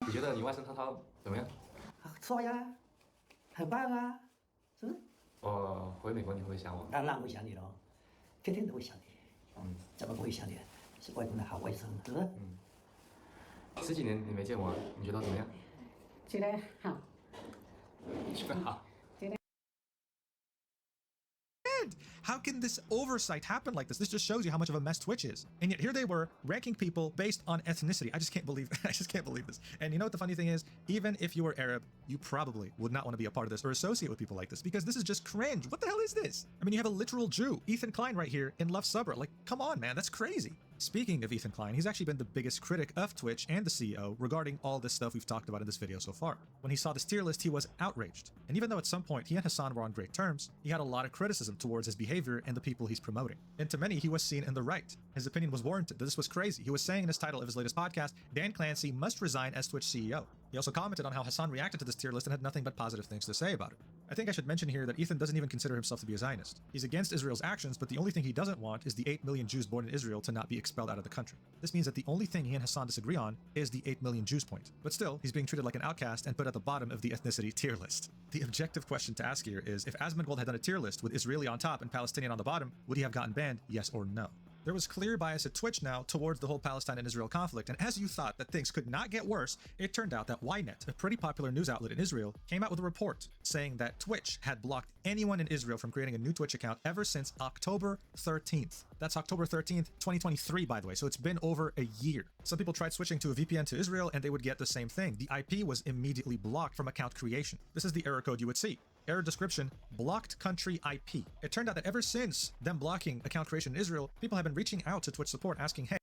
你觉得你外甥涛涛怎么样？帅呀，很棒啊，是不是？回美国你会想我？当然会想你咯，天天都会想你。怎么不会想你？是外公的好外甥，是不是？十几年你没见我，你觉得怎么样？觉得好，觉得好。How can this oversight happen like this? This just shows you how much of a mess Twitch is. And yet here they were ranking people based on ethnicity. I just can't believe this. And you know what the funny thing is? Even if you were Arab, you probably would not want to be a part of this or associate with people like this because this is just cringe. What the hell is this? I mean, you have a literal Jew, Ethan Klein right here in left subreddit. Like, come on, man, that's crazy. Speaking of Ethan Klein, he's actually been the biggest critic of Twitch and the CEO regarding all this stuff we've talked about in this video so far. When he saw this tier list, he was outraged. And even though at some point he and Hassan were on great terms, he had a lot of criticism towards his behavior and the people he's promoting. And to many, he was seen in the right. His opinion was warranted. This was crazy. He was saying in his title of his latest podcast, Dan Clancy must resign as Twitch CEO. He also commented on how Hassan reacted to this tier list and had nothing but positive things to say about it. I think I should mention here that Ethan doesn't even consider himself to be a Zionist. He's against Israel's actions, but the only thing he doesn't want is the 8 million Jews born in Israel to not be expelled out of the country. This means that the only thing he and Hassan disagree on is the 8 million Jews point. But still, he's being treated like an outcast and put at the bottom of the ethnicity tier list. The objective question to ask here is, if Asmongold had done a tier list with Israeli on top and Palestinian on the bottom, would he have gotten banned, yes or no? There was clear bias at Twitch now towards the whole Palestine and Israel conflict, and as you thought that things could not get worse, it turned out that Ynet, a pretty popular news outlet in Israel, came out with a report saying that Twitch had blocked anyone in Israel from creating a new Twitch account ever since October 13th. That's October 13th, 2023, by the way, so it's been over a year. Some people tried switching to a VPN to Israel and they would get the same thing. The IP was immediately blocked from account creation. This is the error code you would see. Error description, blocked country IP. It turned out that ever since them blocking account creation in Israel, people have been reaching out to Twitch support asking, hey,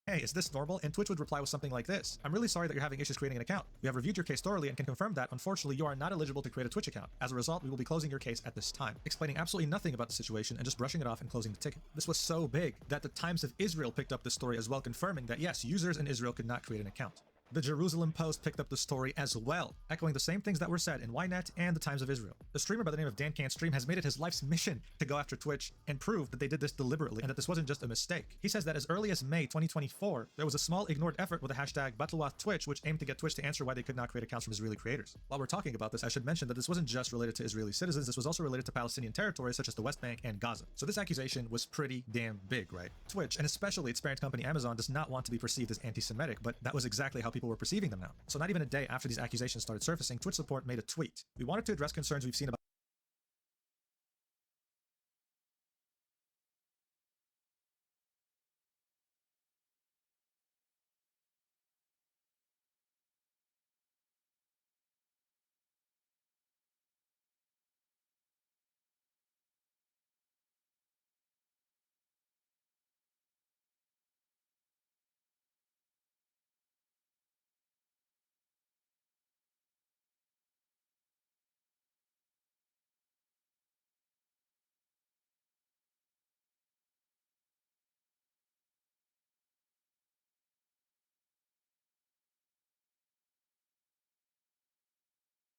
hey, is this normal? And Twitch would reply with something like this. I'm really sorry that you're having issues creating an account. We have reviewed your case thoroughly and can confirm that, unfortunately, you are not eligible to create a Twitch account. As a result, we will be closing your case at this time, explaining absolutely nothing about the situation and just brushing it off and closing the ticket. This was so big that the Times of Israel picked up this story as well, confirming that yes, users in Israel could not create an account. The Jerusalem Post picked up the story as well, echoing the same things that were said in Ynet and the Times of Israel. A streamer by the name of Dan Can't Stream has made it his life's mission to go after Twitch and prove that they did this deliberately and that this wasn't just a mistake. He says that as early as May 2024, there was a small ignored effort with the hashtag #BattleWathTwitch, which aimed to get Twitch to answer why they could not create accounts from Israeli creators. While we're talking about this, I should mention that this wasn't just related to Israeli citizens, this was also related to Palestinian territories such as the West Bank and Gaza. So this accusation was pretty damn big, right? Twitch, and especially its parent company Amazon, does not want to be perceived as anti-Semitic, but that was exactly how people were perceiving them now. So not even a day after these accusations started surfacing, Twitch support made a tweet. We wanted to address concerns we've seen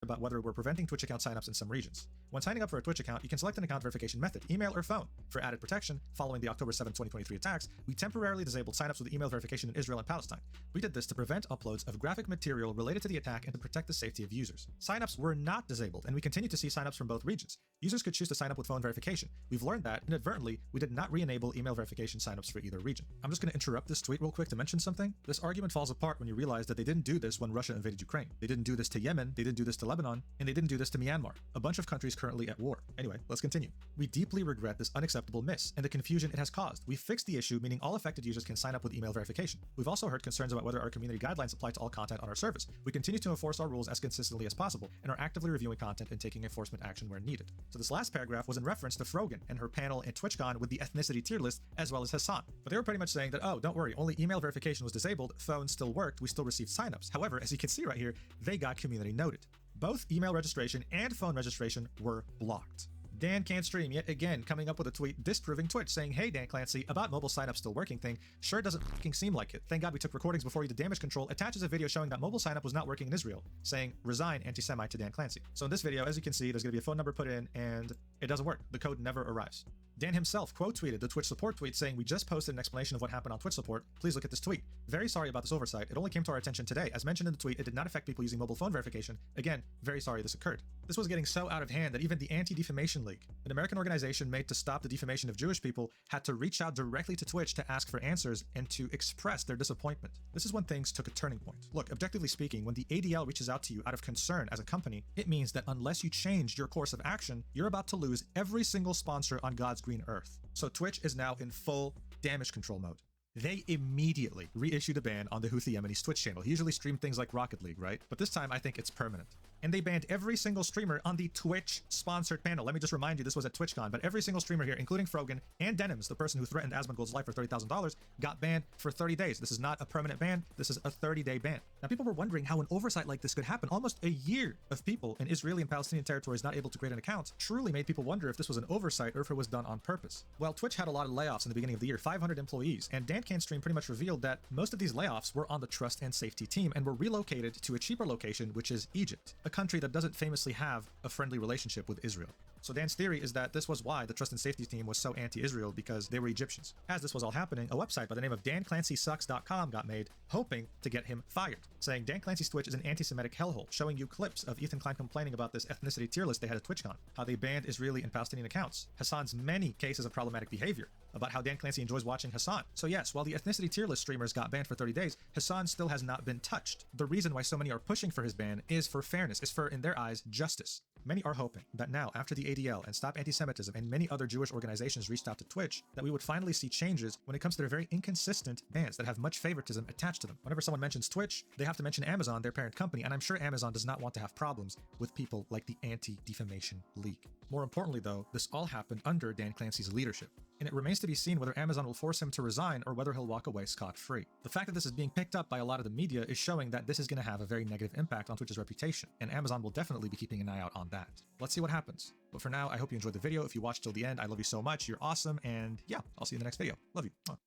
about whether we're preventing Twitch account signups in some regions. When signing up for a Twitch account, you can select an account verification method, email or phone. For added protection, following the October 7, 2023 attacks, we temporarily disabled signups with email verification in Israel and Palestine. We did this to prevent uploads of graphic material related to the attack and to protect the safety of users. Signups were not disabled, and we continue to see signups from both regions. Users could choose to sign up with phone verification. We've learned that, inadvertently, we did not re-enable email verification signups for either region. I'm just going to interrupt this tweet real quick to mention something. This argument falls apart when you realize that they didn't do this when Russia invaded Ukraine. They didn't do this to Yemen, they didn't do this to Lebanon. Lebanon, and they didn't do this to Myanmar, a bunch of countries currently at war. Anyway, let's continue. We deeply regret this unacceptable miss and the confusion it has caused. We've fixed the issue, meaning all affected users can sign up with email verification. We've also heard concerns about whether our community guidelines apply to all content on our service. We continue to enforce our rules as consistently as possible and are actively reviewing content and taking enforcement action where needed. So this last paragraph was in reference to Frogan and her panel in TwitchCon with the ethnicity tier list, as well as Hassan. But they were pretty much saying that, oh, don't worry, only email verification was disabled, phone still worked, we still received signups. However, as you can see right here, they got community noted. Both email registration and phone registration were blocked. Dan Can't Stream yet again coming up with a tweet disproving Twitch, saying, hey Dan Clancy, about mobile signup still working thing, sure doesn't fucking seem like it. Thank God we took recordings before you did damage control. Attaches a video showing that mobile signup was not working in Israel, saying resign anti-Semite to Dan Clancy. So in this video, as you can see, there's going to be a phone number put in and it doesn't work. The code never arrives. Dan himself quote tweeted the Twitch support tweet saying, we just posted an explanation of what happened on Twitch support. Please look at this tweet. Very sorry about this oversight. It only came to our attention today. As mentioned in the tweet, it did not affect people using mobile phone verification. Again, very sorry this occurred. This was getting so out of hand that even the Anti-Defamation League, an American organization made to stop the defamation of Jewish people, had to reach out directly to Twitch to ask for answers and to express their disappointment. This is when things took a turning point. Look, objectively speaking, when the ADL reaches out to you out of concern as a company, it means that unless you change your course of action, you're about to lose every single sponsor on God's green earth. So Twitch is now in full damage control mode. They immediately reissued a ban on the Houthi Yemeni's Twitch channel. He usually streamed things like Rocket League, right? But this time I think it's permanent. And they banned every single streamer on the Twitch-sponsored panel. Let me just remind you, this was at TwitchCon, but every single streamer here, including Frogan and Denims, the person who threatened Asmongold's life for $30,000, got banned for 30 days. This is not a permanent ban. This is a 30-day ban. Now, people were wondering how an oversight like this could happen. Almost a year of people in Israeli and Palestinian territories not able to create an account truly made people wonder if this was an oversight or if it was done on purpose. Well, Twitch had a lot of layoffs in the beginning of the year, 500 employees, and Dan Can't Stream pretty much revealed that most of these layoffs were on the trust and safety team and were relocated to a cheaper location, which is Egypt, a country that doesn't famously have a friendly relationship with Israel. So Dan's theory is that this was why the trust and safety team was so anti-Israel, because they were Egyptians. As this was all happening, a website by the name of DanClancySucks.com got made, hoping to get him fired, saying Dan Clancy's Twitch is an anti-Semitic hellhole, showing you clips of Ethan Klein complaining about this ethnicity tier list they had at TwitchCon, how they banned Israeli and Palestinian accounts, Hassan's many cases of problematic behavior, about how Dan Clancy enjoys watching Hassan. So yes, while the ethnicity tier list streamers got banned for 30 days, Hassan still has not been touched. The reason why so many are pushing for his ban is for fairness, is for, in their eyes, justice. Many are hoping that now, after the ADL and Stop Anti-Semitism and many other Jewish organizations reached out to Twitch, that we would finally see changes when it comes to their very inconsistent bans that have much favoritism attached to them. Whenever someone mentions Twitch, they have to mention Amazon, their parent company, and I'm sure Amazon does not want to have problems with people like the Anti-Defamation League. More importantly though, this all happened under Dan Clancy's leadership, and it remains to be seen whether Amazon will force him to resign or whether he'll walk away scot-free. The fact that this is being picked up by a lot of the media is showing that this is going to have a very negative impact on Twitch's reputation, and Amazon will definitely be keeping an eye out on that. Let's see what happens. But for now, I hope you enjoyed the video. If you watched till the end, I love you so much. You're awesome, and yeah, I'll see you in the next video. Love you. Mwah.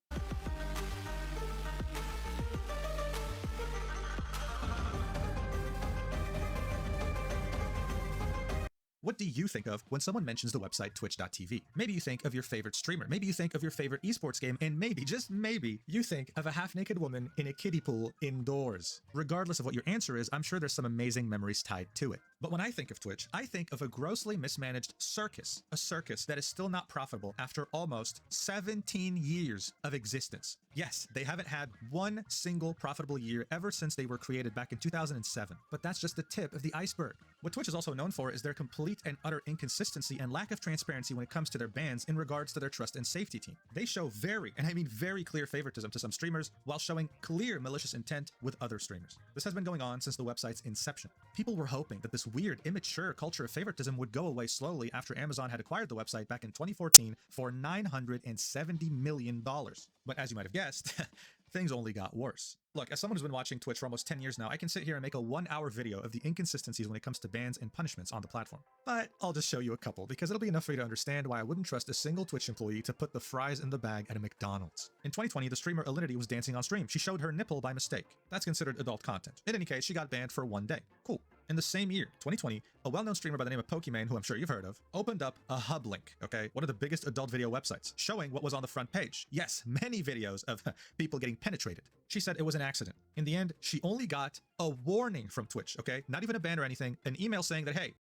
What do you think of when someone mentions the website twitch.tv? Maybe you think of your favorite streamer, maybe you think of your favorite esports game, and maybe, just maybe, you think of a half-naked woman in a kiddie pool indoors. Regardless of what your answer is, I'm sure there's some amazing memories tied to it. But when I think of Twitch, I think of a grossly mismanaged circus. A circus that is still not profitable after almost 17 years of existence. Yes, they haven't had one single profitable year ever since they were created back in 2007. But that's just the tip of the iceberg. What Twitch is also known for is their complete and utter inconsistency and lack of transparency when it comes to their bans in regards to their trust and safety team. They show very, and I mean very clear favoritism to some streamers while showing clear malicious intent with other streamers. This has been going on since the website's inception. People were hoping that this weird, immature culture of favoritism would go away slowly after Amazon had acquired the website back in 2014 for $970 million. But as you might have guessed, things only got worse. Look, as someone who's been watching Twitch for almost 10 years now, I can sit here and make a 1-hour video of the inconsistencies when it comes to bans and punishments on the platform. But I'll just show you a couple, because it'll be enough for you to understand why I wouldn't trust a single Twitch employee to put the fries in the bag at a McDonald's. In 2020, the streamer Alinity was dancing on stream. She showed her nipple by mistake. That's considered adult content. In any case, she got banned for 1 day. Cool. In the same year, 2020, a well-known streamer by the name of Pokimane, who I'm sure you've heard of, opened up a hub link, okay? One of the biggest adult video websites, showing what was on the front page. Yes, many videos of people getting penetrated. She said it was an accident. In the end, she only got a warning from Twitch, okay? Not even a ban or anything, an email saying that, hey,